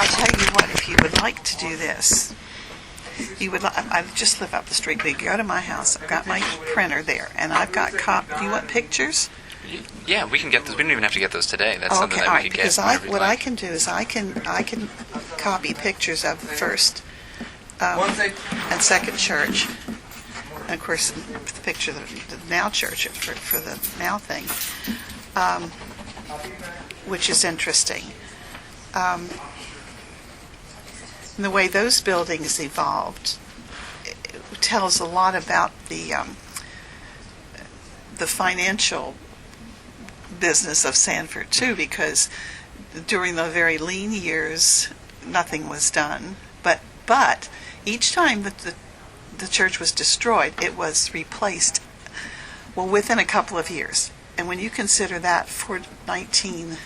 I'll tell you what, if you would like to do this, I just live up the street. But you go to my house. I've got my printer there, and I've got do you want pictures? Yeah, we can get those. We don't even have to get those today. That's something okay, that all we right, could get. Because what I can do is I can copy pictures of the first and second church, and of course the picture of the now church for the now thing, which is interesting. And the way those buildings evolved tells a lot about the financial business of Sanford too, because during the very lean years nothing was done, but each time that the church was destroyed, it was replaced within a couple of years. And when you consider that the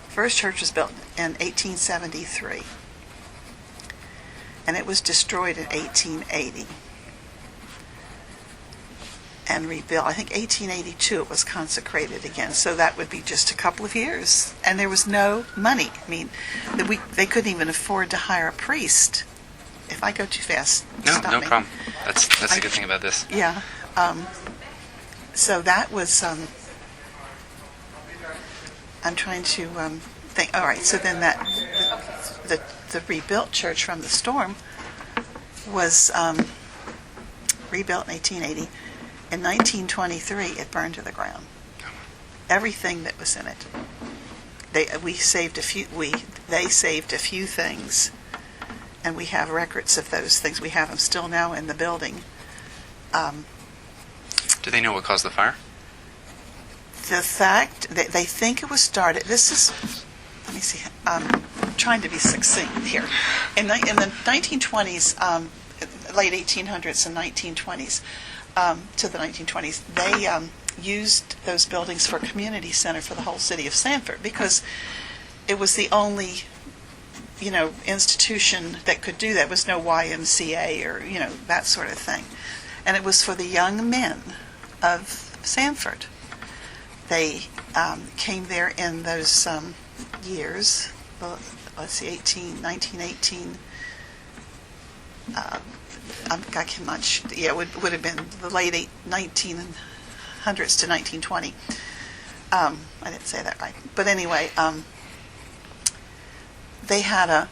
first church was built in 1873 and it was destroyed in 1880 and rebuilt. I think 1882 it was consecrated again. So that would be just a couple of years. And there was no money. I mean, they couldn't even afford to hire a priest. If I go too fast, stop No me. problem. That's the good thing about this. Yeah. So that was... I'm trying to think. All right, so then the rebuilt church from the storm was rebuilt in 1880. In 1923, it burned to the ground. Everything that was in it. They saved a few things, and we have records of those things. We have them still now in the building. Do they know what caused the fire? The fact that they think it was started. This is. Let me see. I'm trying to be succinct here. In the 1920s, late 1800s and 1920s. To the 1920s, they used those buildings for a community center for the whole city of Sanford because it was the only, institution that could do that. There was no YMCA or, that sort of thing. And it was for the young men of Sanford. They came there in those years, let's see, 1918, I cannot. Yeah, it would have been the late 1900s to 1920. I didn't say that right, but anyway, they had a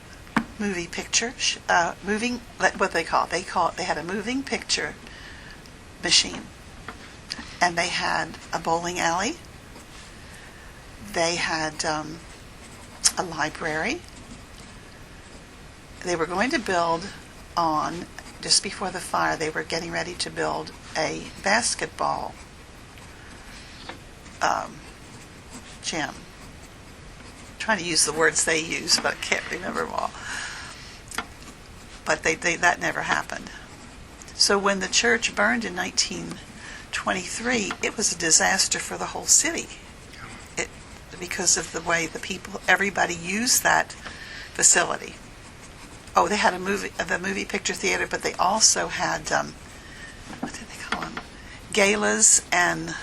movie picture, what they had a moving picture machine, and they had a bowling alley. They had a library. They were going to build just before the fire, they were getting ready to build a basketball gym. I'm trying to use the words they use, but I can't remember them all. But that never happened. So when the church burned in 1923, it was a disaster for the whole city. Because of the way everybody used that facility. Oh, they had the movie picture theater, but they also had, what did they call them? Galas and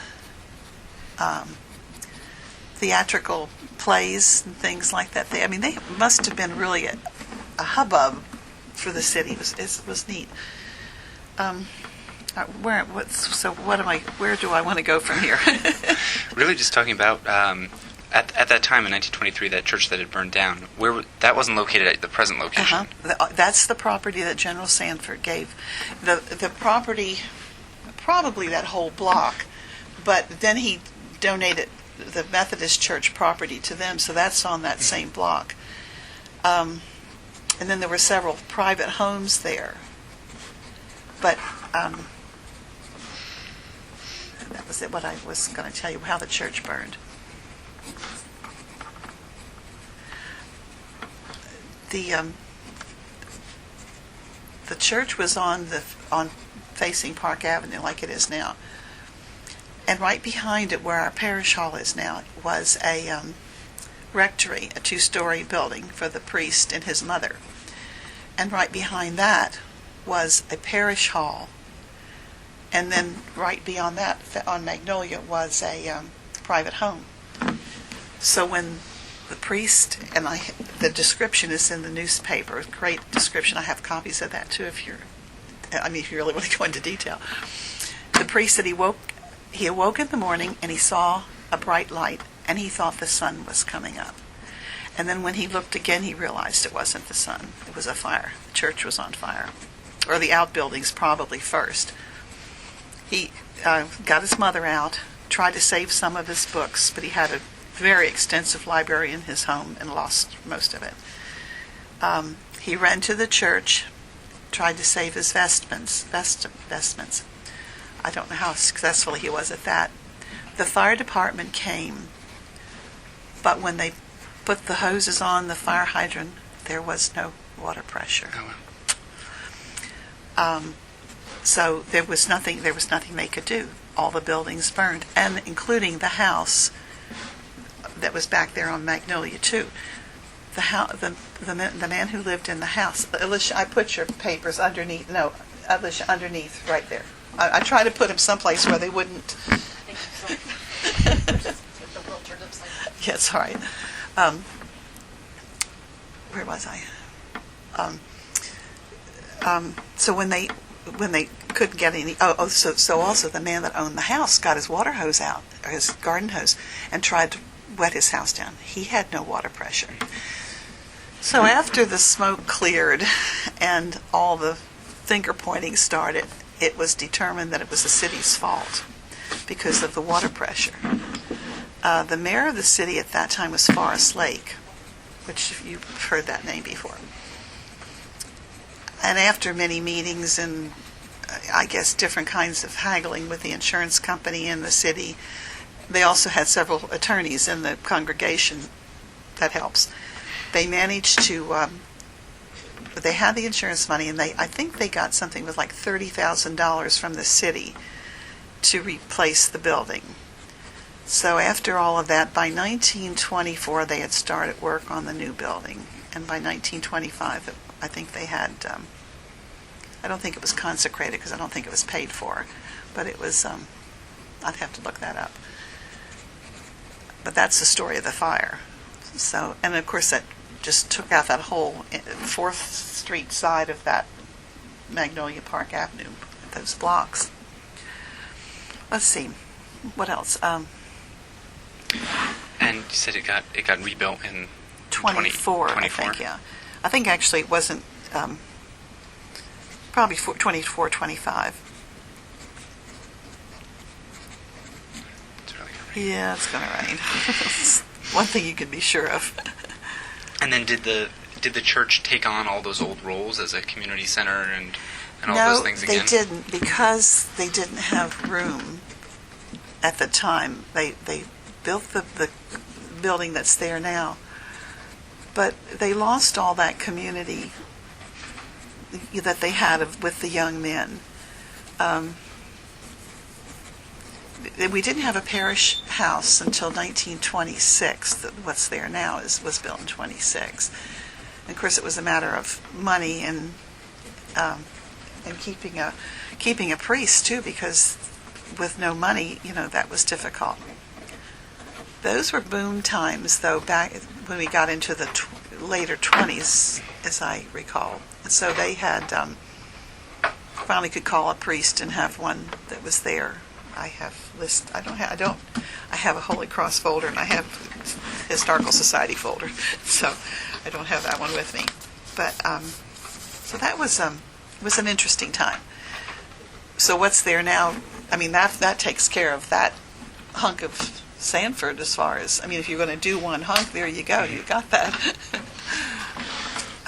theatrical plays and things like that. They must have been really a hubbub for the city. It was neat. Where do I want to go from here? Really just talking about... At that time in 1923, that church that had burned down, that wasn't located at the present location. That's the property that General Sanford gave. The property, probably that whole block, but then he donated the Methodist Church property to them, so that's on that same block. And then there were several private homes there. But that was it. What I was going to tell you, how the church burned. The church was on facing Park Avenue like it is now, and right behind it, where our parish hall is now, was a rectory, a 2-story building for the priest and his mother, and right behind that was a parish hall, and then right beyond that, on Magnolia, was a private home. So when the priest, and the description is in the newspaper. Great description. I have copies of that too. If you really want to go into detail. The priest said he awoke in the morning and he saw a bright light, and he thought the sun was coming up. And then when he looked again, he realized it wasn't the sun. It was a fire. The church was on fire, or the outbuildings probably first. He got his mother out, tried to save some of his books, but he had a very extensive library in his home and lost most of it. He ran to the church, tried to save his vestments. I don't know how successful he was at that. The fire department came, but when they put the hoses on the fire hydrant, there was no water pressure. Oh, wow. So there was nothing they could do. All the buildings burned, and including the house that was back there on Magnolia too. The man who lived in the house. Alicia, I put your papers underneath. No, Alicia, underneath, right there. I tried to put them someplace where they wouldn't. Yeah, it's all right. Where was I? So when they couldn't get any. So also the man that owned the house got his water hose out, or his garden hose, and tried to wet his house down. He had no water pressure. So after the smoke cleared and all the finger pointing started, it was determined that it was the city's fault because of the water pressure. The mayor of the city at that time was Forest Lake, which you've heard that name before. And after many meetings and I guess different kinds of haggling with the insurance company and the city, they also had several attorneys in the congregation. That helps. They managed to, they had the insurance money, and I think they got something with like $30,000 from the city to replace the building. So after all of that, by 1924, they had started work on the new building. And by 1925, I think they had, I don't think it was consecrated because I don't think it was paid for. But it was, I'd have to look that up. But that's the story of the fire. So, and of course that just took out that whole 4th Street side of that Magnolia Park Avenue, those blocks. Let's see, what else? And you said it got rebuilt in 24, I think, yeah. I think actually it wasn't, probably 24, 25. It's really going to rain. Yeah, it's going to rain. One thing you can be sure of. And then did the church take on all those old roles as a community center and all those things again? No, they didn't, because they didn't have room at the time. They built the building that's there now, but they lost all that community that they had with the young men. We didn't have a parish house until 1926. What's there now was built in 26. And of course, it was a matter of money and keeping a priest too, because with no money, that was difficult. Those were boom times, though, back when we got into the later 20s, as I recall. And so they had finally could call a priest and have one that was there. I have I have a Holy Cross folder, and I have Historical Society folder, so I don't have that one with me. But so that was an interesting time. So what's there now? I mean, that takes care of that hunk of Sanford as far as, if you're going to do one hunk, there you go. You got that.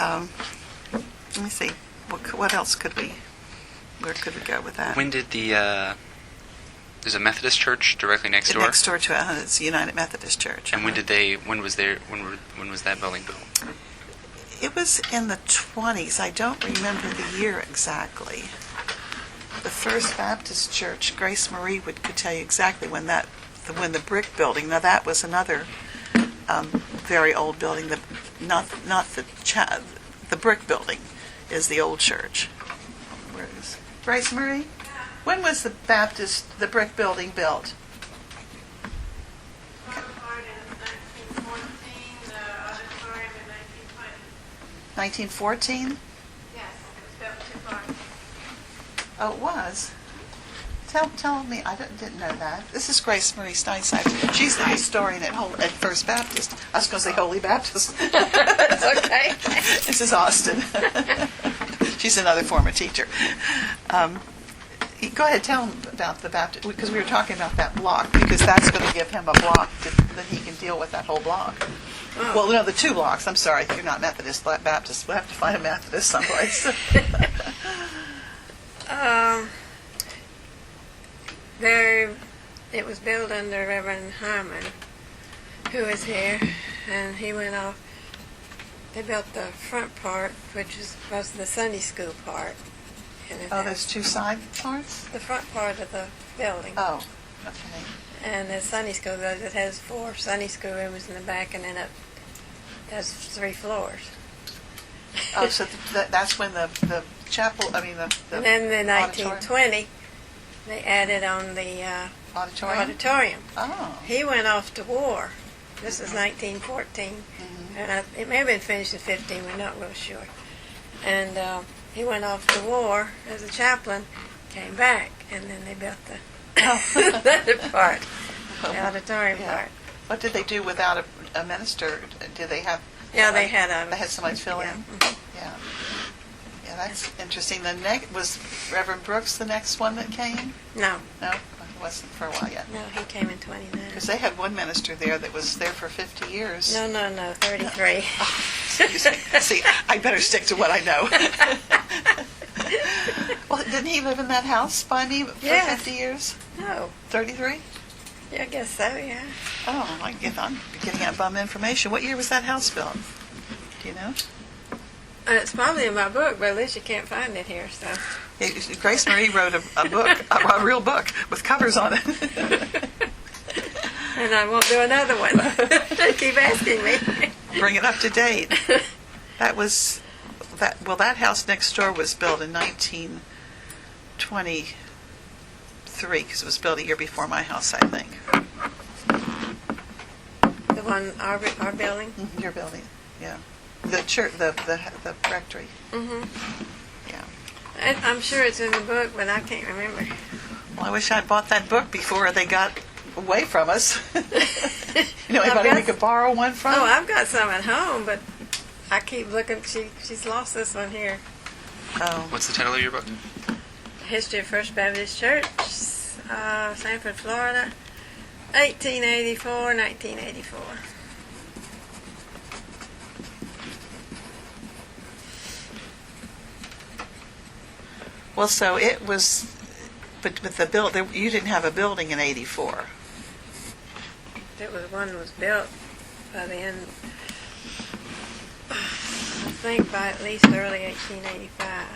Let me see. What else where could we go with that? When did there's a Methodist church directly next door? Next door to it's the United Methodist Church. And when was that building built? It was in the 20s. I don't remember the year exactly. The First Baptist Church, Grace Marie could tell you exactly when the brick building. Now that was another very old building. Not the brick building is the old church. Where is Grace Marie? When was the brick building built? 1914? Yes, it was built in 2 parts. Oh, it was? Tell me, I didn't know that. This is Grace Marie Stinecipher. She's the historian at First Baptist. I was going to say Holy Baptist. It's okay. This is Austin. She's another former teacher. Go ahead, tell him about the Baptist, because we were talking about that block, because that's going to give him a block that he can deal with that whole block. Oh. Well, no, the 2 blocks. I'm sorry, you're not Methodist, Baptist. We'll have to find a Methodist someplace. It was built under Reverend Harmon, who was here, and he went off. They built the front part, which was the Sunday school part. And There's 2 side parts? the front part of the building. Oh, okay. And the Sunday school, it has 4 Sunday school rooms in the back, and then it has 3 floors. Oh, so that's when the chapel, the And then in auditorium. 1920, they added on the auditorium. Oh. He went off to war. This is 1914. And it may have been finished in 15, we're not real sure. And he went off to war as a chaplain, came back, and then they built the other part, the auditorium part. What did they do without a minister? Did they have... Yeah, they had somebody fill in? mhm. Yeah. Yeah, that's interesting. Was Reverend Brooks the next one that came? No, No, it wasn't for a while yet. no, he came in 29. Because they had one minister there that was there for 50 years. No, 33. Excuse me. See, I better stick to what I know. Well, didn't he live in that house by me for Yes. 50 years? No, 33? yeah, I guess so, yeah. Oh, I'm getting out bum information. What year was that house built? Do you know? It's probably in my book, but Alicia can't find it here, so. Yeah, Grace Marie wrote a book, a real book, with covers on it. And I won't do another one. They keep asking me. Bring it up to date. That house next door was built in 1923, because it was built a year before my house, I think. The one, our building? Your building, yeah. The church, the rectory, Mm-hmm. yeah. I'm sure it's in the book, but I can't remember. Well, I wish I'd bought that book before they got away from us. You know anybody we could borrow one from? Oh, I've got some at home, but I keep looking. She's lost this one here. Oh. What's the title of your book? History of First Baptist Church, Sanford, Florida, 1884, 1984. Well, so it was, but you didn't have a building in 84. One was built by the end, I think by at least early 1885.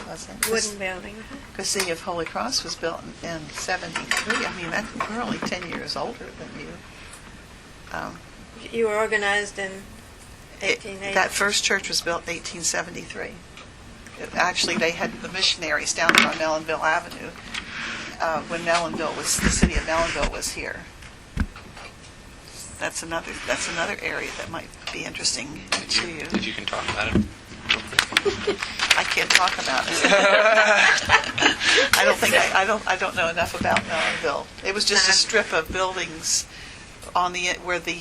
Wasn't Wooden building. Because City of Holy Cross was built in 73. I mean, we're only 10 years older than you. You were organized in 1880. That first church was built in 1873. Actually, they had the missionaries down there on Mellonville Avenue when the city of Mellonville was here. That's another area that might be interesting to you. If you can talk about it. I can't talk about it. I don't know enough about Mellonville. It was just a strip of buildings on where the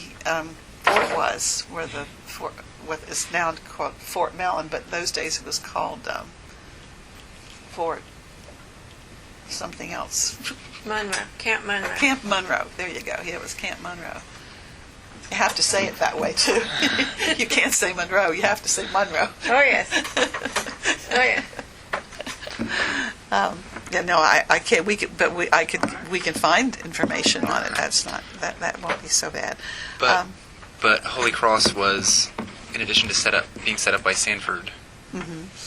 fort was, where the fort, what is now called Fort Mellon, but those days it was called Fort something else. Monroe, Camp Monroe. Camp Monroe. There you go. Yeah, it was Camp Monroe. You have to say it that way too. You can't say Monroe. You have to say Monroe. Oh yes. Oh yeah. Yeah, no, I can't. We can find information on it. That's not that won't be so bad. But Holy Cross was, in addition to being set up by Sanford,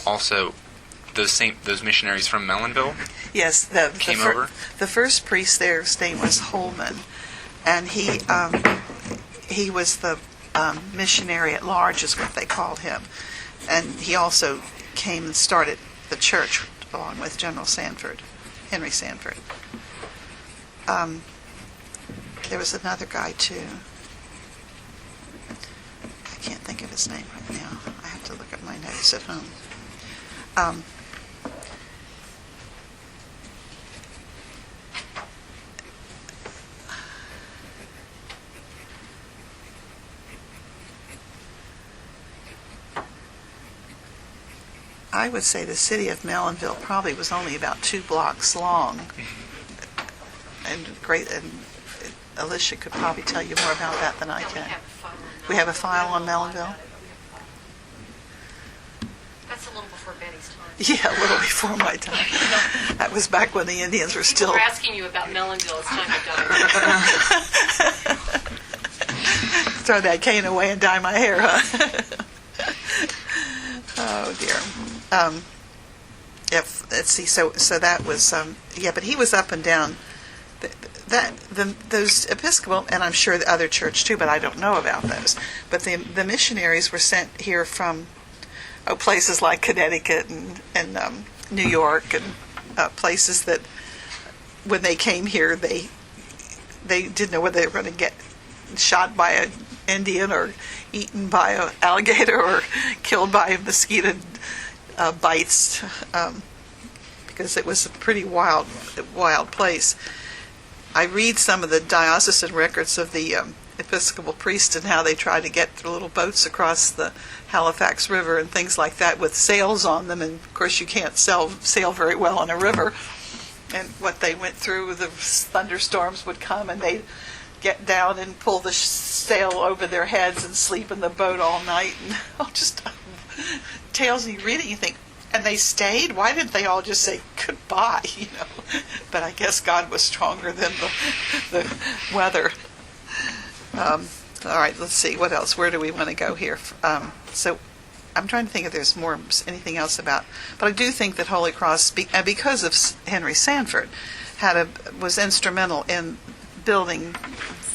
also those missionaries from Mellonville. Yes, came over. The first priest there, his name was Holman, and he was the missionary at large, is what they called him, and he also came and started the church along with General Sanford, Henry Shelton. There was another guy too. I can't think of his name right now. I have to look at my house at home. I would say the city of Mellonville probably was only about 2 blocks long. And Alicia could probably tell you more about that than I can. We have a file on Mellonville? That's a little before Betty's time. Yeah, a little before my time. That was back when the Indians were still... People were asking you about Mellonville. It's time to die. Throw that cane away and dye my hair, huh? Oh, dear. Let's see. So that was but he was up and down. Those Episcopal, and I'm sure the other church too, but I don't know about those. But the missionaries were sent here from places like Connecticut and New York and places that when they came here they didn't know whether they were going to get shot by an Indian or eaten by an alligator or killed by mosquito bites, because it was a pretty wild place. I read some of the diocesan records of the Episcopal priests and how they tried to get their little boats across the Halifax River and things like that with sails on them, and of course you can't sail very well on a river. And what they went through, the thunderstorms would come and they'd get down and pull the sail over their heads and sleep in the boat all night, and just tales you read it, you think, and they stayed? Why didn't they all just say goodbye, But I guess God was stronger than the weather. All right, let's see, what else? Where do we want to go here? So I'm trying to think if there's anything else about, but I do think that Holy Cross, because of Henry Sanford, was instrumental in building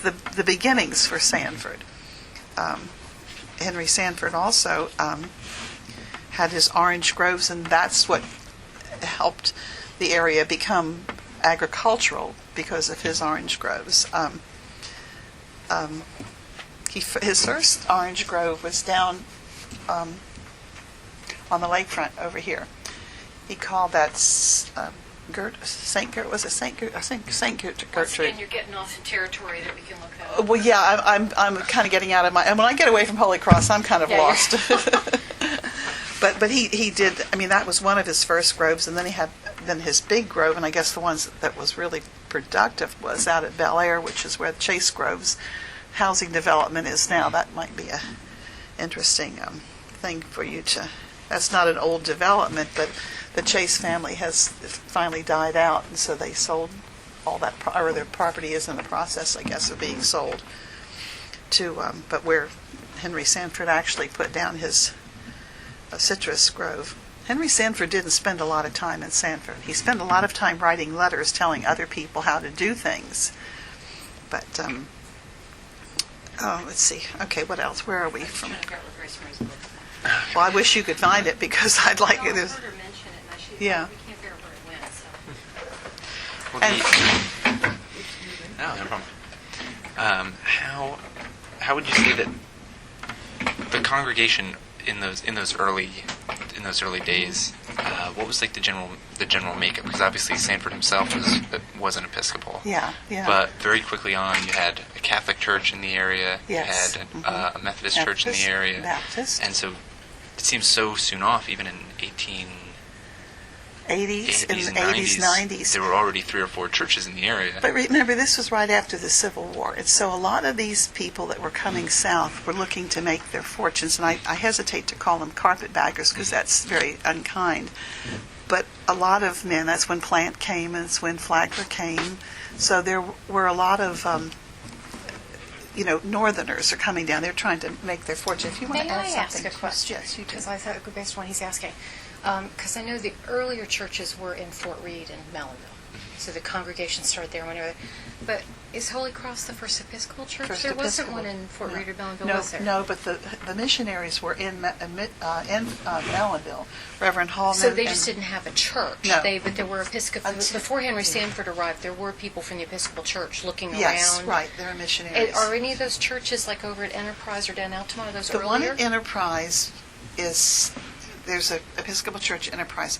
the beginnings for Sanford. Henry Sanford also had his orange groves, and that's what helped the area become agricultural because of his orange groves. His first orange grove was down on the lakefront over here. He called that St. Gertrude. Was it St. Gertrude? I think St. Gertrude. Once again, you're getting off in territory that we can look at. Well, yeah, I'm kind of getting out of and when I get away from Holy Cross, I'm kind of lost. But he did. I mean, that was one of his first groves, and then he had his big grove, and I guess the ones that was really productive was out at Bel Air, which is where the Chase Groves housing development is now. That might be a interesting thing for you to. That's not an old development, but the Chase family has finally died out, and so they sold all that, or their property is in the process, I guess, of being sold to. But where Henry Sanford actually put down his citrus grove. Henry Sanford didn't spend a lot of time in Sanford. He spent a lot of time writing letters telling other people how to do things. But, let's see. Okay, what else? Where are we from? Well, I wish you could find it because I'd like it. I heard her mention it, and she Yeah. we can't figure out where it went. So. No problem. How would you say that the congregation in those early days, what was like the general makeup? Because obviously Sanford himself was an Episcopal. Yeah. But very quickly on, you had a Catholic church in the area. Yes. You had a Methodist church in the area. Baptist. And so it seems so soon off, even in 80s, in the 80s and 80s, 90s. there were already 3 or 4 churches in the area. But remember, this was right after the Civil War. And so a lot of these people that were coming south were looking to make their fortunes. And I hesitate to call them carpetbaggers because that's very unkind. But a lot of men, that's when Plant came and it's when Flagler came. So there were a lot of, Northerners are coming down. They're trying to make their fortune. If you want May to add I something. ask a question? Yes, you do. Because I thought it would be based on what he's asking. Because I know the earlier churches were in Fort Reed and Mellonville. So the congregation started there whenever. But is Holy Cross the first Episcopal church? First There wasn't Episcopal. one in Fort No. Reed or Mellonville, No, was there? no, but the missionaries were in Mellonville. Reverend Hallman. So they just and- didn't have a church. No. But there were Episcopal. Before Henry Sanford arrived, there were people from the Episcopal Church looking Yes, around. right. They're missionaries. Are any of those churches like over at Enterprise or down Altamont? Are those The one earlier? at Enterprise is there's a Episcopal Church Enterprise.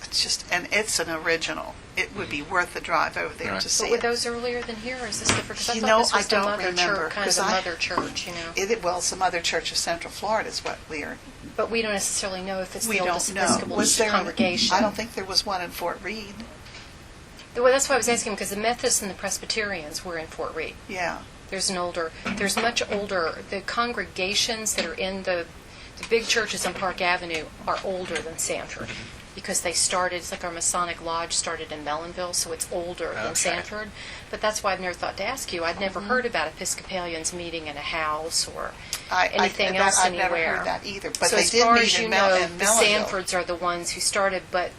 And it's an original. It would be worth the drive over there Right. to see But were it. those earlier than here, or is this different? Because I You thought know, this was I don't the mother remember, church, kind of 'cause the I- mother church, Well, some other church of Central Florida is what we are. But we don't necessarily know if it's We the oldest don't know. Episcopal Was there? congregation. I don't think there was one in Fort Reed. Well, that's why I was asking, because the Methodists and the Presbyterians were in Fort Reed. Yeah. There's much older, the congregations that are in the big churches on Park Avenue are older than Sanford, because they started, it's like our Masonic Lodge started in Mellonville, so it's older than Okay. Sanford. But that's why I've never thought to ask you. I'd never heard about Episcopalians meeting in a house or anything else I've anywhere. never heard that either. But So they as did far meet as you in know, in the Mellonville. Sanfords are the ones who started, but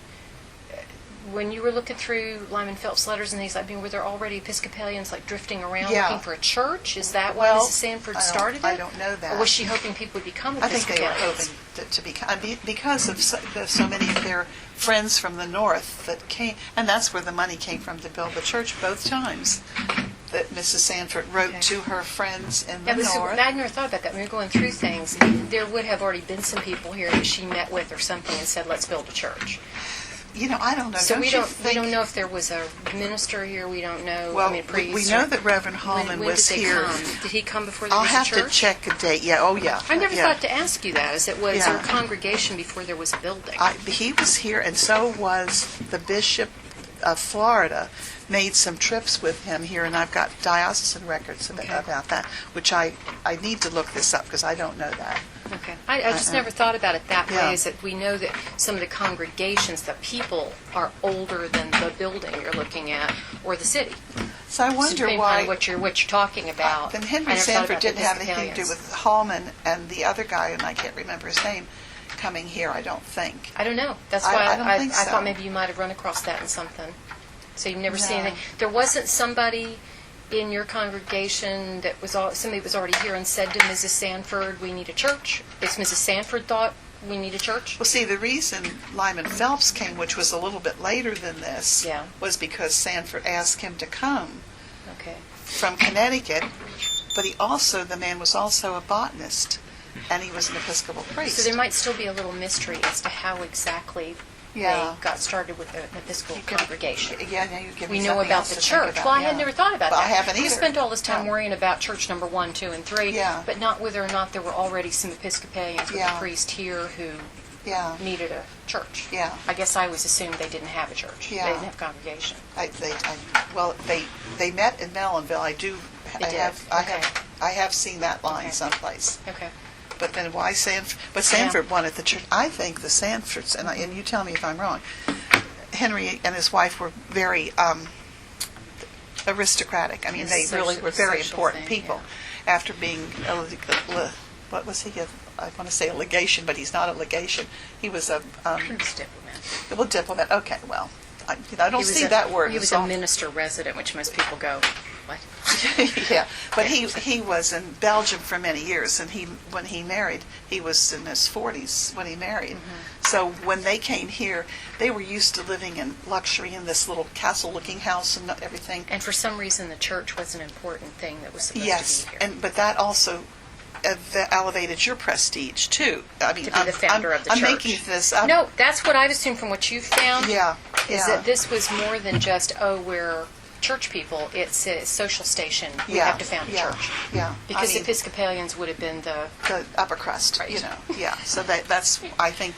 when you were looking through Lyman Phelps' letters and things, I mean, were there already Episcopalians like drifting around Yeah. looking for a church? Is that why Well, Mrs. Sanford I don't- started it? I don't know that. Or was she hoping people would become I think Episcopalians? they were hoping to become, because of so many of their friends from the north that came, and that's where the money came from to build the church both times. That Mrs. Sanford wrote Okay. to her friends in the Yeah, but so, north. I never thought about that. When we were going through things, there would have already been some people here that she met with or something and said, let's build a church. You know, I don't know. So don't we you don't think, know if there was a minister here. We don't know. Well, I mean, priest. we know or- that Reverend Hallman when was did they here. Come? Did he come before there I'll was have a church? to check a date. Yeah. Oh, yeah. I never yeah. thought to ask you that. Was Yeah. there a congregation before there was a building? He was here, and so was the Bishop of Florida. Made some trips with him here, and I've got diocesan records Okay. about that, which I need to look this up because I don't know that. Okay. I just never thought about it that Yeah. way, is that we know that some of the congregations, the people are older than the building you're looking at or the city. So I So wonder depending why. on what you're talking about. Then I Henry never thought Sanford about the didn't have anything to do Episcopalians. with Hallman and the other guy, and I can't remember his name, coming here. I don't think. I don't know. That's I why don't think so. thought maybe you might have run across that in something. So you've never seen No. anything. There wasn't somebody in your congregation that was somebody was already here and said to Mrs. Sanford, "We need a church." Is Mrs. Sanford thought we need a church? Well, see, the reason Lyman Phelps came, which was a little bit later than this, Yeah. was because Sanford asked him to come Okay. from Connecticut, but the man was also a botanist, and he was an Episcopal priest. So there might still be a little mystery as to how exactly Yeah. they got started with the Episcopal congregation. Yeah, now you give We me know something about else the to think church. about, Well, I yeah. had never thought about Well, that. I haven't We either. spent all this time Yeah. worrying about church number 1, 2, and 3, Yeah. but not whether or not there were already some Episcopalians with Yeah. a priest here who Yeah, needed a church. yeah. I guess I always assumed they didn't have a church. Yeah. They didn't have a congregation. They met in Mellonville. They did. Okay. I have seen that line Okay. someplace. Okay. But then why Sanford? But Sanford wanted the church. I think the Sanfords, and you tell me if I'm wrong, Henry and his wife were very aristocratic. I mean, they really were very social important thing, people. After being, what was he? I want to say a legation, but he's not a legation. He was a, Cruise diplomat. well, diplomat. Okay, well, I don't He was see a- that word. He was as a often. minister resident, which most people go, what? Yeah, but he was in Belgium for many years, and when he married, he was in his 40s when he married. Mm-hmm. So when they came here, they were used to living in luxury in this little castle-looking house and everything. And for some reason, the church was an important thing that was supposed Yes, to be here. but that also elevated your prestige too. I mean, To be the founder of the I'm church. making this up. No, that's what I've assumed from what you've found. Yeah, Is yeah. that this was more than just, we're church people. It's a social station. We Yeah, have to found a yeah, church. yeah. Because I mean, Episcopalians would have been the... the upper crust, Right. you know. Yeah. So that's I think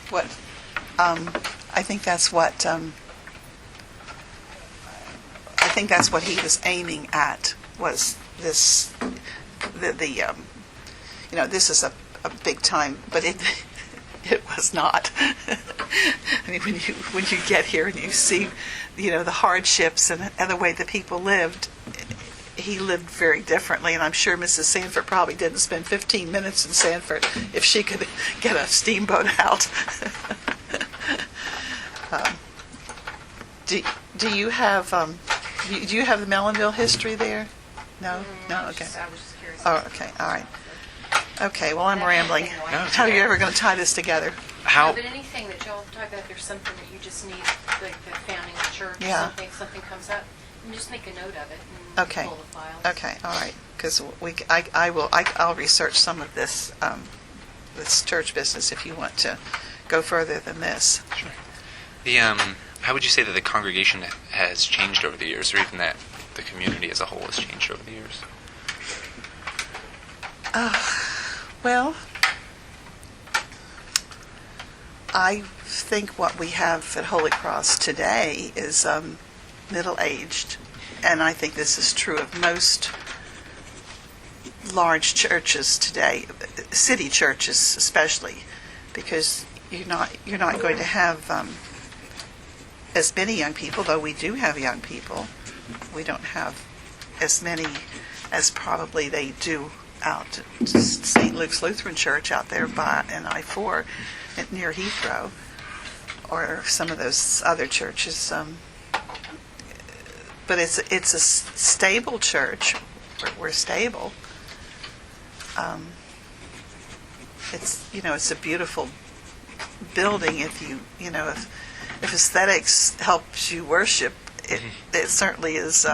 what he was aiming at was this this is a big time, but it was not. I mean, when you get here and you see the hardships and the way the people lived, he lived very differently, and I'm sure Mrs. Sanford probably didn't spend 15 minutes in Sanford if she could get a steamboat out. Do you have do you have the Mellonville history there? No, no, okay. I was just curious. Oh, okay, all right. Okay, well, I'm rambling. No, it's How are you okay. ever going to tie this together? How? But anything that y'all talk about, there's something that you just need, like the founding of the church, Yeah. something comes up, and just make a note of it and Okay. pull the files. Okay, all right, because I'll research some of this church business if you want to go further than this. Sure. The how would you say that the congregation has changed over the years, or even that the community as a whole has changed over the years? Well, I think what we have at Holy Cross today is middle-aged, and I think this is true of most large churches today, city churches especially, because you're not going to have as many young people, though we do have young people. We don't have as many as probably they do out at St. Luke's Lutheran Church out there by an I-4 near Heathrow, or some of those other churches. But it's a stable church. We're stable. It's a beautiful building. If aesthetics helps you worship, it certainly is.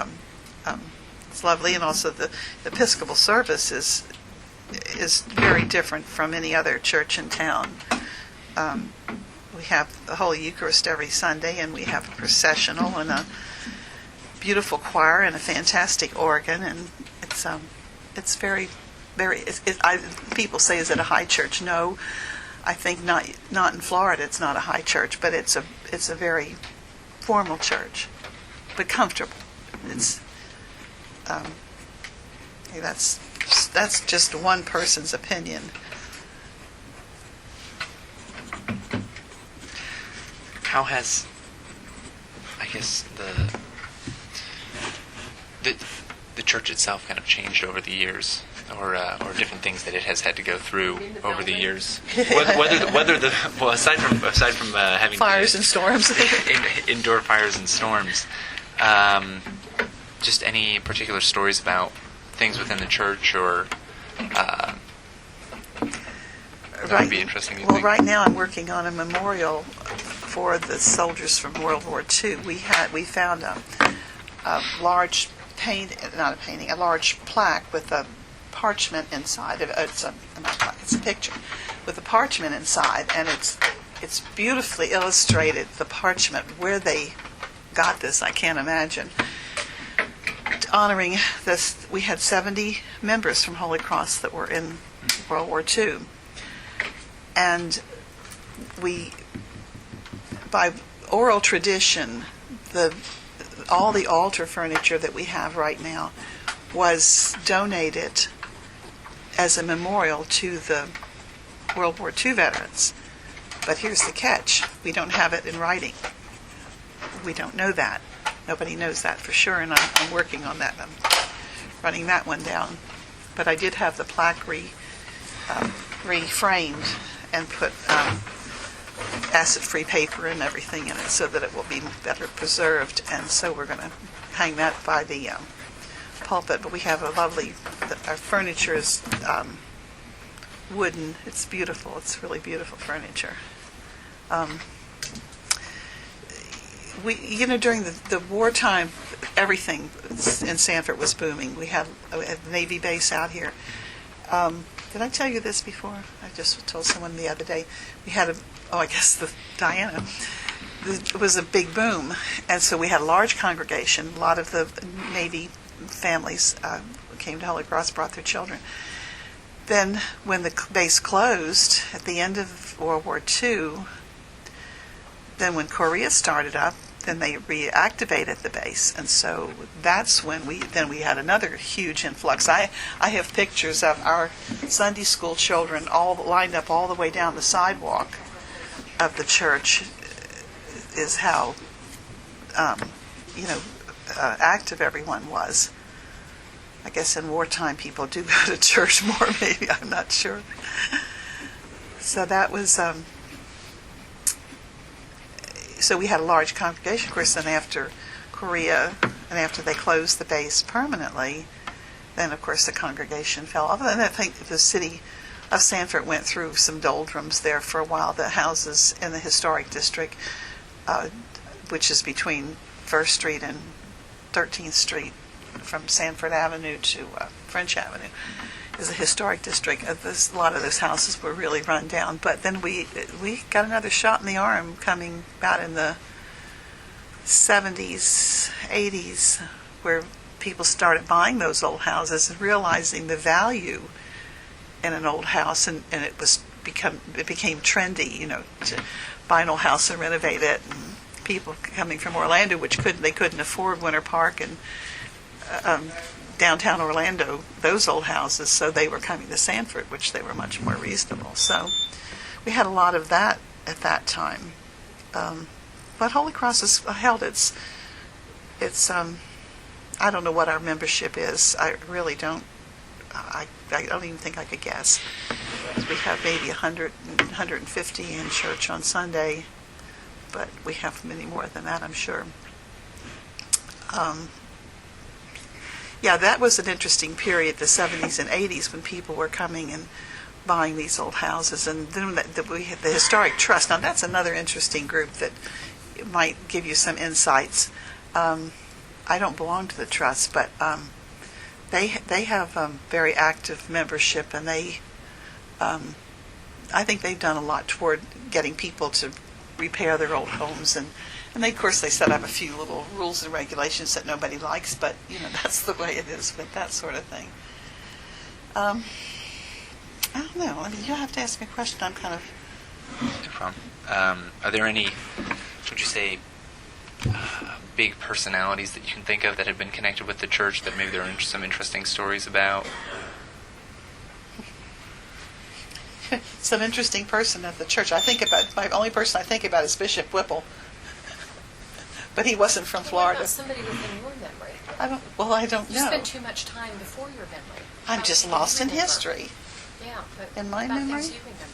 It's lovely, and also the Episcopal service is very different from any other church in town. We have the Holy Eucharist every Sunday, and we have a processional and a beautiful choir and a fantastic organ, and it's very, very. People say, "Is it a high church?" No, I think not in Florida. It's not a high church, but it's a very formal church, but comfortable. It's that's just one person's opinion. How has, I guess, the church itself kind of changed over the years, or different things that it has had to go through over the years? Aside from having Fires and storms, indoor fires and storms, just any particular stories about things within the church, or that would be interesting. You think? Right now I'm working on a memorial for the soldiers from World War II. We found a large a large plaque with a parchment inside. It's a picture with a parchment inside, and it's beautifully illustrated. The parchment, where they got this, I can't imagine. Honoring this, we had 70 members from Holy Cross that were in World War II, and by oral tradition, all the altar furniture that we have right now was donated as a memorial to the World War II veterans. But here's the catch: we don't have it in writing. We don't know that. Nobody knows that for sure, and I'm working on that. I'm running that one down. But I did have the plaque reframed and put acid-free paper and everything in it so that it will be better preserved. And so we're going to hang that by the pulpit. But we have a lovely, our furniture is wooden. It's beautiful. It's really beautiful furniture. During the wartime, everything in Sanford was booming. We had a Navy base out here. Did I tell you this before? I just told someone the other day. We had Diana. It was a big boom, and so we had a large congregation. A lot of the Navy families came to Holy Cross, brought their children. Then, when the base closed at the end of World War II, then when Korea started up, then they reactivated the base, and so that's when we had another huge influx. I have pictures of our Sunday school children all lined up all the way down the sidewalk of the church. Is how active everyone was. I guess in wartime people do go to church more. Maybe, I'm not sure. So that was. So we had a large congregation, of course. Then after Korea, and after they closed the base permanently, then of course the congregation fell off. And I think the city of Sanford went through some doldrums there for a while. The houses in the historic district, which is between 1st Street and 13th Street, from Sanford Avenue to French Avenue, is a historic district. A lot of those houses were really run down. But then we got another shot in the arm coming about in the 70s, 80s, where people started buying those old houses and realizing the value in an old house, and it became trendy, to buy an old house and renovate it. And people coming from Orlando, which they couldn't afford Winter Park and downtown Orlando, those old houses, so they were coming to Sanford, which they were much more reasonable. So we had a lot of that at that time. But Holy Cross has held its I don't know what our membership is. I really don't. I don't even think I could guess. We have maybe 100, 150 in church on Sunday, but we have many more than that, I'm sure. Yeah, that was an interesting period, the 70s and 80s, when people were coming and buying these old houses. And then we had the Historic Trust. Now, that's another interesting group that might give you some insights. I don't belong to the trust, but they have very active membership, and I think they've done a lot toward getting people to repair their old homes, and of course they set up a few little rules and regulations that nobody likes, but that's the way it is with that sort of thing. I don't know. I mean, you have to ask me a question. I'm kind of. No problem. Are there any, would you say, big personalities that you can think of that have been connected with the church that maybe there are some interesting stories about? Some interesting person at the church. My only person I think about is Bishop Whipple, but he wasn't from Florida. What about somebody within your memory? I don't You know. spend too much time before your memory. I'm just lost in history. Yeah, but In my about memory? things you remember.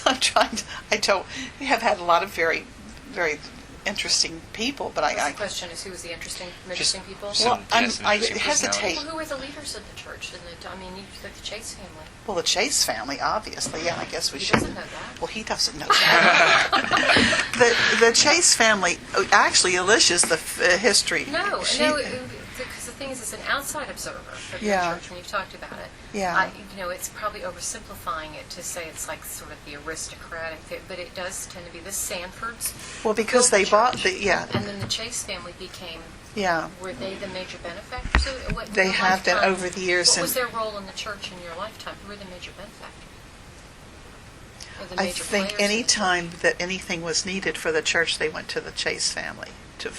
I'm trying to. We have had a lot of very, very interesting people, but The question is, who was the interesting people? Some- I interesting hesitate. Well, who were the leaders of the church? Like the Chase family. Well, the Chase family, obviously. Yeah, I guess we He should. doesn't know that. Well, he doesn't know that. the Chase family. Actually, Alicia's the history. No, She- because the thing is, as an outside observer of Yeah. your church, when you've talked about it, Yeah. it's probably oversimplifying it to say it's like sort of the aristocratic, but it does tend to be the Sanfords. Well, because built they the bought church. the And then the Chase family became. Yeah. Were they the major benefactors? They have been over the years, What was and- their role in the church in your lifetime? Who were the major benefactors? Or the I major think players in any the church? time that anything was needed for the church, they went to the Chase family to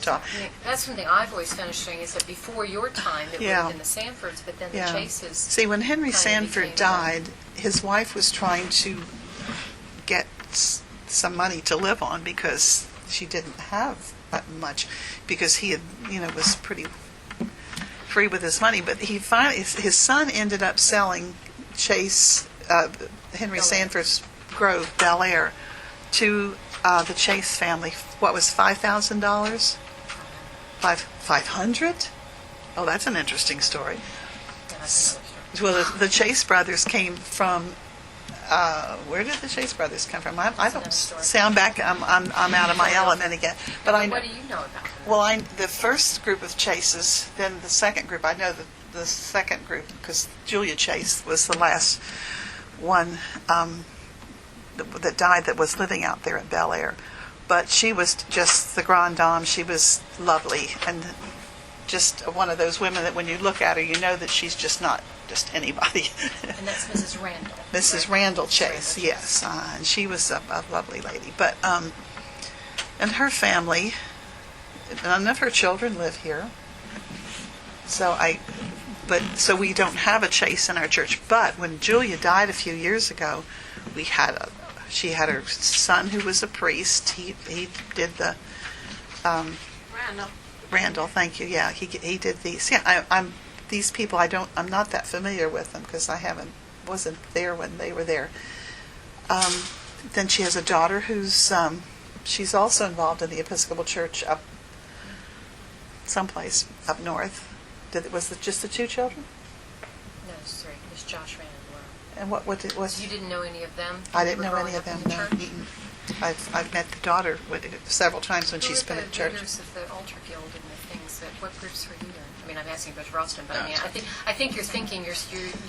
talk. I mean, that's something I've always found interesting is that before your time, it would Yeah. have been the Sanfords, but then Yeah. the Chases. See, when Henry kind of Sanford became died, his wife was trying to get some money to live on because she didn't have that much, because he had, was pretty free with his money. But he finally, his son ended up selling Henry Sanford's Grove, Bel Air, to the Chase family. What was $5,000? $500? Oh, that's an interesting story. Yeah, that's another story. Well, the Chase brothers came from. Where did the Chase brothers come from? I That's don't another story. sound back. I'm out of my element again. But I know. What do you know about them? Well, the first group of Chases, then the second group. I know the second group because Julia Chase was the last one that died that was living out there at Bel Air. But she was just the grande dame. She was lovely and just one of those women that when you look at her, you know that she's just not just anybody. And that's Mrs. Randall. Mrs. Randall Chase, yes. And she was a lovely lady. But, and her family, none of her children live here. So we don't have a Chase in our church. But when Julia died a few years ago, she had her son who was a priest. He did the Randall, thank you. Yeah, he did these. Yeah, these people. I'm not that familiar with them because wasn't there when they were there. Then she has a daughter who's she's also involved in the Episcopal Church up someplace up north. Was it just the two children? No, it's three. There's Josh Randall. And what was? You didn't know any of them? I didn't know Growing any of up them. in the No. church? Mm-mm. I've met the daughter several times when she's been at Who were church. the leaders of the altar guild and the things what groups were you in? I mean, I'm asking about Ralston, but I mean, I think you're thinking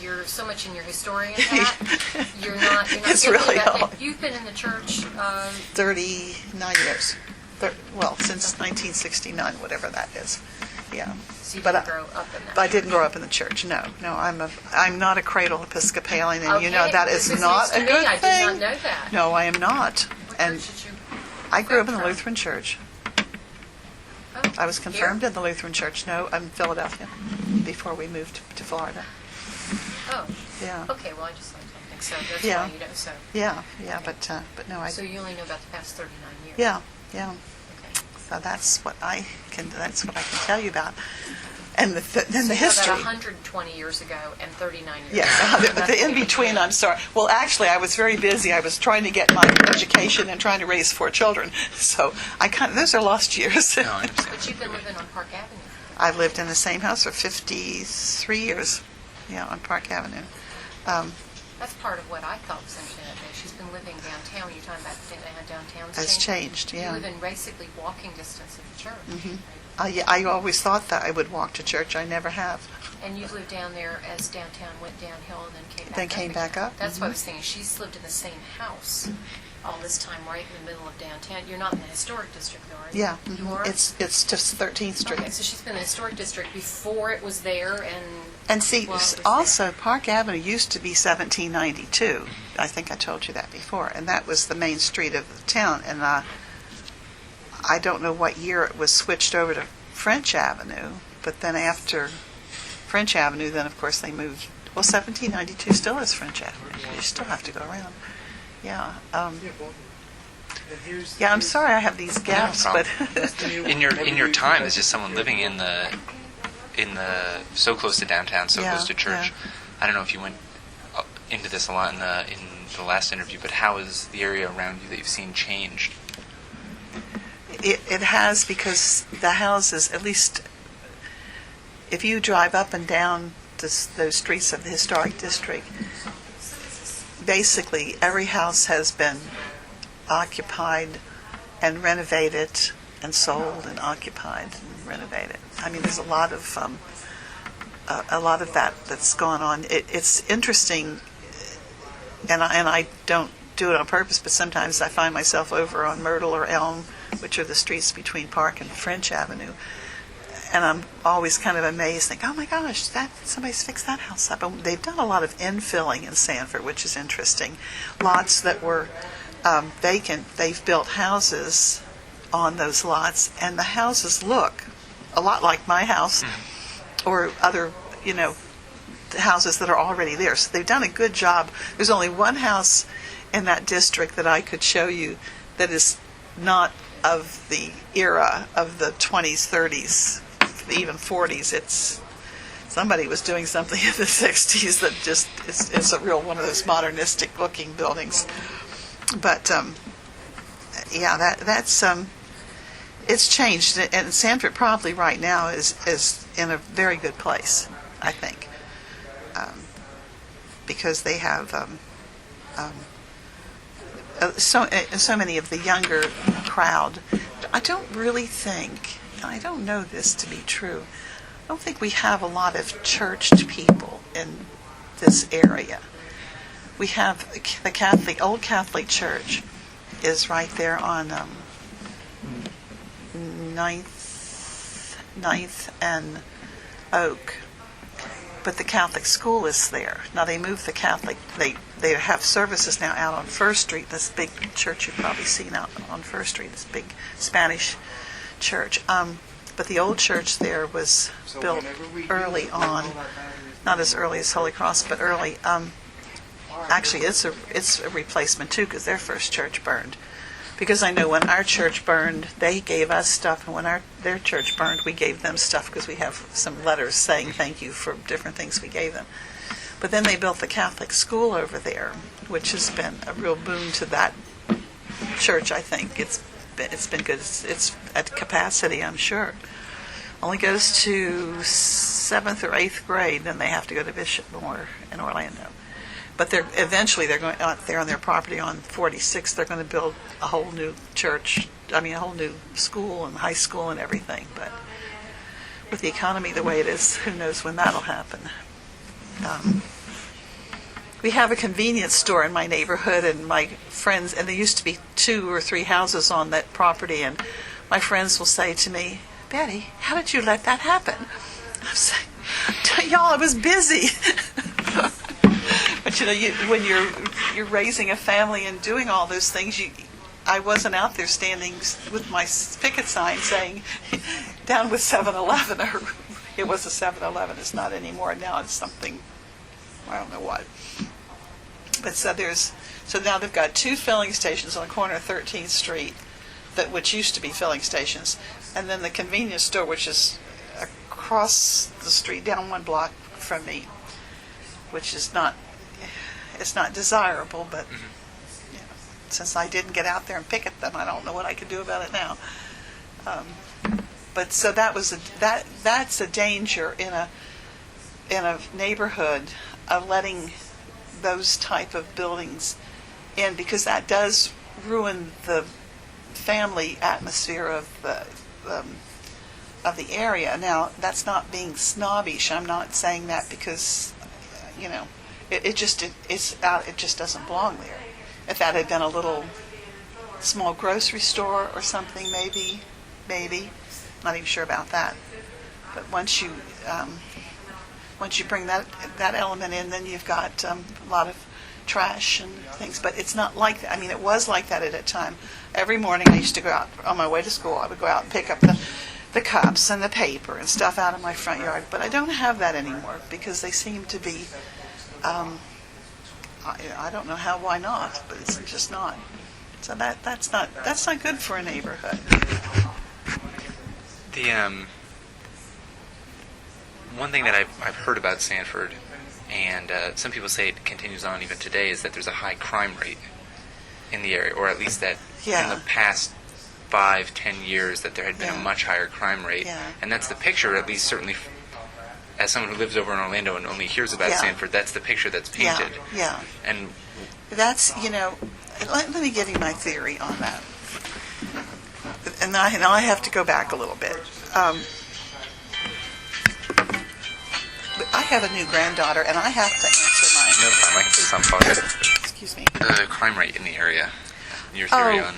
you're so much in your historian hat. You're not It's thinking really about all. You've been in the church. 39 years. Since 1969, whatever that is. Yeah. So you But didn't grow up in that. But I didn't grow up in the church. No, I'm not a cradle Episcopalian, and you know Okay, that this is is not news a to good me. I thing. did not know that. No, I am not. What And church did you? I grew up in the from? Lutheran Church. Oh, I was confirmed here? in the Lutheran Church. No, in Philadelphia, before we moved to Florida. Oh. Yeah. Okay. Well, I just don't think so. That's Yeah. why you know. So. Yeah, but no, So you only know about the past 39 years. yeah. Okay. So that's what I can tell you about. And then the So history. about 120 years ago and 39 years Yes, ago. the in-between, I'm sorry. Well, actually, I was very busy. I was trying to get my education and trying to raise 4 children. So those are lost years. No, I understand. But you've been living on Park Avenue. I've lived in the same house for 53 years, on Park Avenue. That's part of what I thought was interesting that day. She's been living downtown. You're talking about downtown's Has changed, yeah. You live in basically walking distance of the church. Mm-hmm. I always thought that I would walk to church. I never have. And you've lived down there as downtown went downhill and then came back Then up. came again. back up, That's what I mhm. was thinking. She's lived in the same house all this time, right in the middle of downtown. You're not in the historic district, though, are you? Yeah, You mhm. are? It's just 13th Street. Okay, so she's been in the historic district before it was there and... And see, while it was also, Park Avenue used to be 1792. I think I told you that before. And that was the main street of the town. And I don't know what year it was switched over to French Avenue. But then after French Avenue, then of course they moved. Well, 1792 still is French Avenue. You still have to go around. Yeah. Yeah, I'm sorry I have these gaps, No but problem. In your time as just someone living in the so close to downtown, so Yeah, close to church. yeah. I don't know if you went into this a lot in the last interview, but how has the area around you that you've seen changed? It has, because the houses, at least if you drive up and down those streets of the historic district, basically every house has been occupied and renovated and sold and occupied and renovated. I mean, there's a lot of that's gone on. It's interesting, and I don't do it on purpose, but sometimes I find myself over on Myrtle or Elm, which are the streets between Park and French Avenue, and I'm always kind of amazed, think, oh my gosh, somebody's fixed that house up. And they've done a lot of infilling in Sanford, which is interesting. Lots that were vacant, they've built houses on those lots, and the houses look a lot like my house or other, houses that are already there. So they've done a good job. There's only one house in that district that I could show you that is not of the era of the 20s, 30s, even 40s. Somebody was doing something in the 60s that just is a real one of those modernistic looking buildings. But yeah, that's it's changed, and Sanford probably right now is in a very good place, I think, because they have so many of the younger crowd. I don't really think, and I don't know this to be true, I don't think we have a lot of churched people in this area. We have the old Catholic Church is right there on 9th and Oak, but the Catholic school is there. Now they moved the Catholic, they have services now out on First Street, this big church you've probably seen out on First Street, this big Spanish church. But the old church there was built early on, not as early as Holy Cross, but early. Actually, it's a replacement too, because their first church burned. Because I know when our church burned, they gave us stuff, and when their church burned, we gave them stuff, because we have some letters saying thank you for different things we gave them. But then they built the Catholic school over there, which has been a real boon to that church. I think it's been good. It's at capacity, I'm sure. Only goes to 7th or 8th grade, then they have to go to Bishop Moore in Orlando. But they're going out there on their property on 46th. They're going to build a whole new church. I mean, a whole new school and high school and everything. But with the economy the way it is, who knows when that'll happen. We have a convenience store in my neighborhood, and my friends, and there used to be 2 or 3 houses on that property, and my friends will say to me, "Betty, how did you let that happen?" I'm saying, "Y'all, I was busy." But when you're raising a family and doing all those things, I wasn't out there standing with my picket sign saying, "Down with 7-Eleven." Or it was a 7-Eleven. It's not anymore. Now it's something, I don't know what. But so now they've got 2 filling stations on the corner of 13th Street, which used to be filling stations, and then the convenience store, which is across the street, down 1 block from me, which is not desirable, but since I didn't get out there and picket them, I don't know what I could do about it now. But so that's a danger in a neighborhood of letting those type of buildings in, because that does ruin the family atmosphere of the area. Now, that's not being snobbish. I'm not saying that because it just doesn't belong there. If that had been a little small grocery store or something, maybe, not even sure about that. But once you bring that element in, then you've got a lot of trash and things. But it's not like that. I mean, it was like that at a time. Every morning I used to go out on my way to school. I would go out and pick up the cups and the paper and stuff out of my front yard. But I don't have that anymore because they seem to be. I don't know why not, but it's just not. So that's not good for a neighborhood. The one thing that I've heard about Sanford, and some people say it continues on even today, is that there's a high crime rate in the area, or at least that in the past 5-10 years that there had been a much higher crime rate. And that's the picture, at least certainly as someone who lives over in Orlando and only hears about Sanford, that's the picture that's painted. And that's, let me give you my theory on that. And I have to go back a little bit. I have a new granddaughter, and I have to answer my... No problem, I can put some on. Excuse me. The crime rate in the area. Your theory on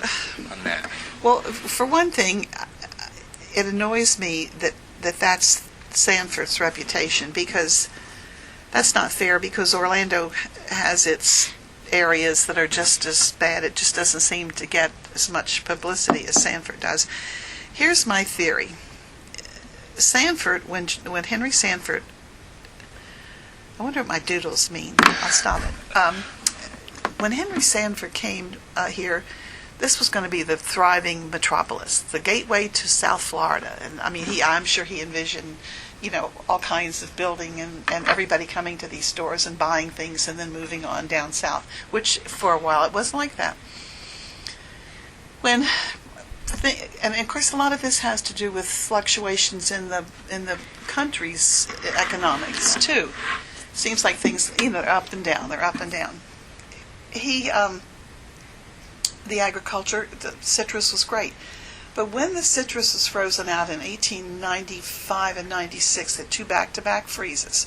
that. Well, for one thing, it annoys me that's Sanford's reputation, because that's not fair, because Orlando has its areas that are just as bad. It just doesn't seem to get as much publicity as Sanford does. Here's my theory. Sanford, when Henry Sanford, I wonder what my doodles mean. I'll stop it. When Henry Sanford came here, this was going to be the thriving metropolis, the gateway to South Florida. And I mean, I'm sure he envisioned, all kinds of building and everybody coming to these stores and buying things and then moving on down south, which for a while it wasn't like that. And of course, a lot of this has to do with fluctuations in the country's economics too. Seems like things, they're up and down. They're up and down. The agriculture, the citrus was great. But when the citrus was frozen out in 1895 and 96, had 2 back-to-back freezes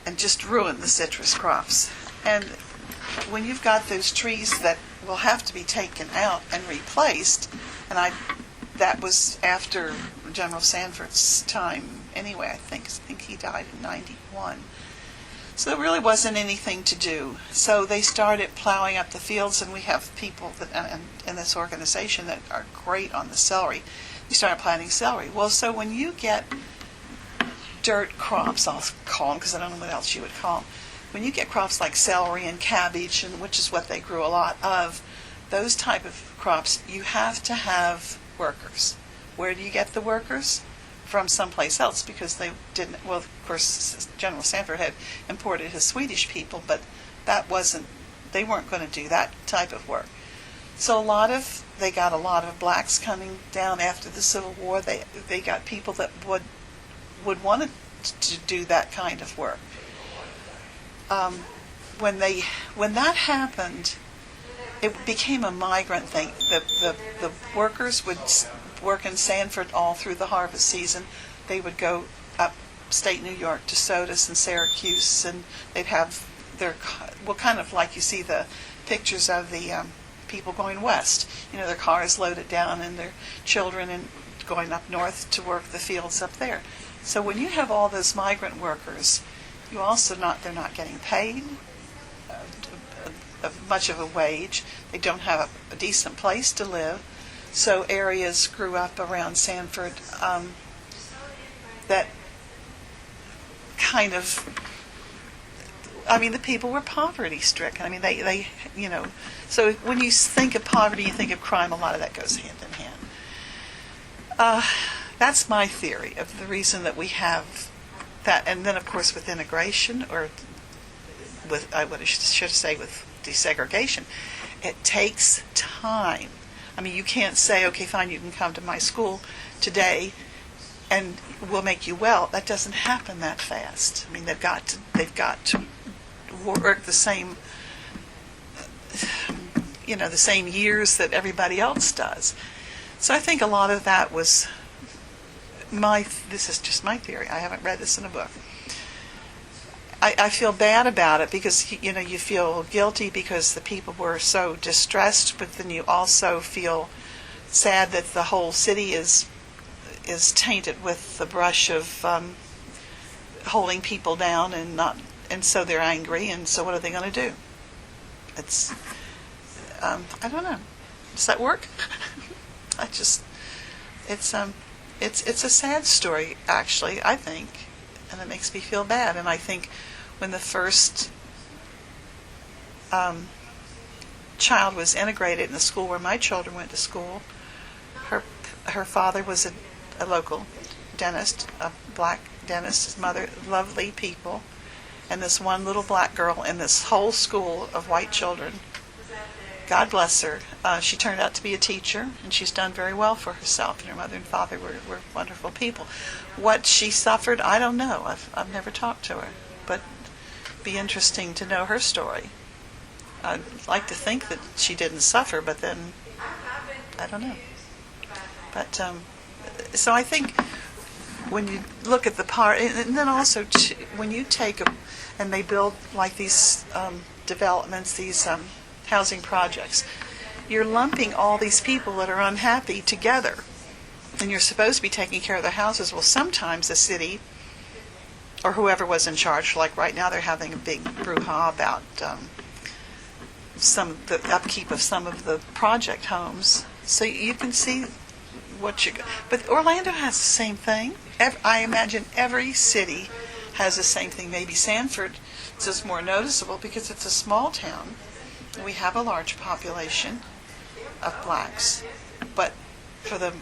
and just ruined the citrus crops. And when you've got those trees that will have to be taken out and replaced, and that was after General Sanford's time anyway, I think he died in 91. So there really wasn't anything to do. So they started plowing up the fields, and we have people in this organization that are great on the celery. We started planting celery. Well, so when you get dirt crops, I'll call them because I don't know what else you would call them, when you get crops like celery and cabbage, and which is what they grew a lot of, those type of crops, you have to have workers. Where do you get the workers? From someplace else, because they didn't. Well, of course, General Sanford had imported his Swedish people, but they weren't going to do that type of work. So they got a lot of blacks coming down after the Civil War. They got people that would want to do that kind of work. When that happened, it became a migrant thing. The workers would work in Sanford all through the harvest season. they would go upstate New York to Sodus and Syracuse, and they'd have their, well, kind of like you see the pictures of the people going west. Their cars loaded down and their children and going up north to work the fields up there. So when you have all those migrant workers, you also they're not getting paid much of a wage. They don't have a decent place to live. So areas grew up around Sanford that kind of, the people were poverty stricken. They so when you think of poverty, you think of crime, a lot of that goes hand in hand. That's my theory of the reason that we have that. And then, of course, with integration, or with, should say with desegregation, it takes time. You can't say, okay, fine, you can come to my school today and we'll make you well. That doesn't happen that fast. They've got to work the same, the same years that everybody else does. So I think a lot of that was this is just my theory. I haven't read this in a book. I feel bad about it because, you feel guilty because the people were so distressed, but then you also feel sad that the whole city is tainted with the brush of holding people down and so they're angry, and so what are they going to do? It's, I don't know. Does that work? It's a sad story, actually, I think, and it makes me feel bad. And I think when the first child was integrated in the school where my children went to school, her father was a local dentist, a black dentist, his mother, lovely people, and this one little black girl in this whole school of white children. God bless her. She turned out to be a teacher, and she's done very well for herself, and her mother and father were wonderful people. What she suffered, I don't know. I've never talked to her, but it'd be interesting to know her story. I'd like to think that she didn't suffer, but then I don't know. But so I think when you look at the part, and then also when you take and they build like these developments, these housing projects, you're lumping all these people that are unhappy together, and you're supposed to be taking care of their houses. Well, sometimes the city or whoever was in charge, like right now they're having a big brouhaha about the upkeep of some of the project homes. So you can see but Orlando has the same thing. I imagine every city has the same thing. Maybe Sanford is just more noticeable because it's a small town. We have a large population of blacks, but for the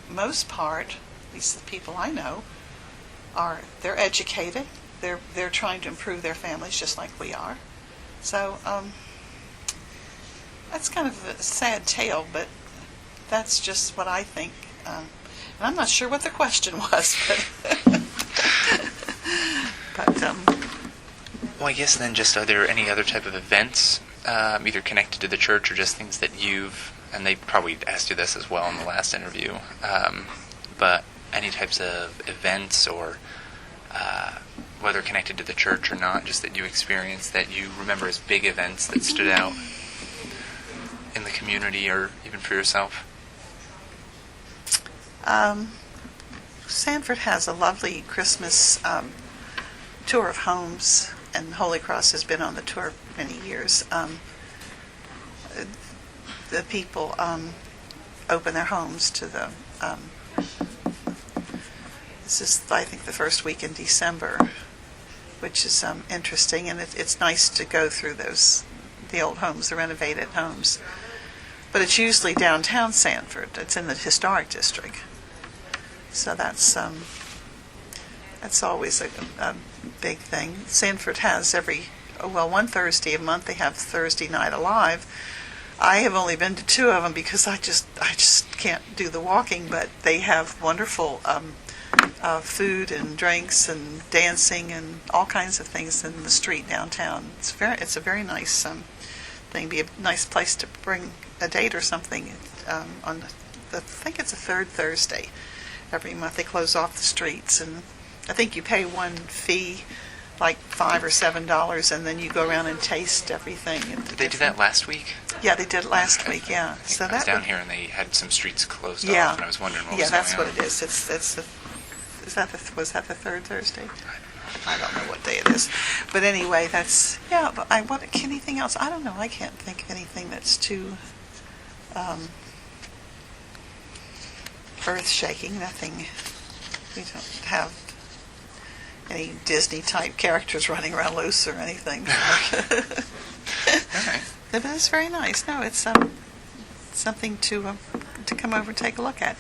most part, at least the people I know, they're educated. They're trying to improve their families just like we are. So that's kind of a sad tale, but that's just what I think. And I'm not sure what the question was, but well, I guess then just are there any other type of events, either connected to the church or just things that and they probably asked you this as well in the last interview, but any types of events or whether connected to the church or not, just that you experienced that you remember as big events that stood out in the community or even for yourself? Sanford has a lovely Christmas tour of homes, and Holy Cross has been on the tour many years. The people open their homes to the this is, I think, the first week in December, which is interesting, and it's nice to go through the old homes, the renovated homes. But it's usually downtown Sanford. It's in the historic district. So that's always a big thing. Sanford has one Thursday a month they have Thursday Night Alive. I have only been to 2 of them because I just can't do the walking, but they have wonderful food and drinks and dancing and all kinds of things in the street downtown. It's a very nice thing. Be a nice place to bring a date or something. I think it's a third Thursday every month. They close off the streets, and I think you pay one fee, like $5 or $7, and then you go around and taste everything. Did they do that last week? Yeah, they did it last week. Yeah, so I was that down would- here and they had some streets closed Yeah. off, and I was wondering what Yeah, was going on. that's what it is. Was that the third Thursday? I don't know what day it is. But anyway, that's, yeah, but anything else? I don't know. I can't think of anything that's too earth-shaking. Nothing. We don't have any Disney-type characters running around loose or anything. All right. But it's very nice. No, it's something to come over and take a look at.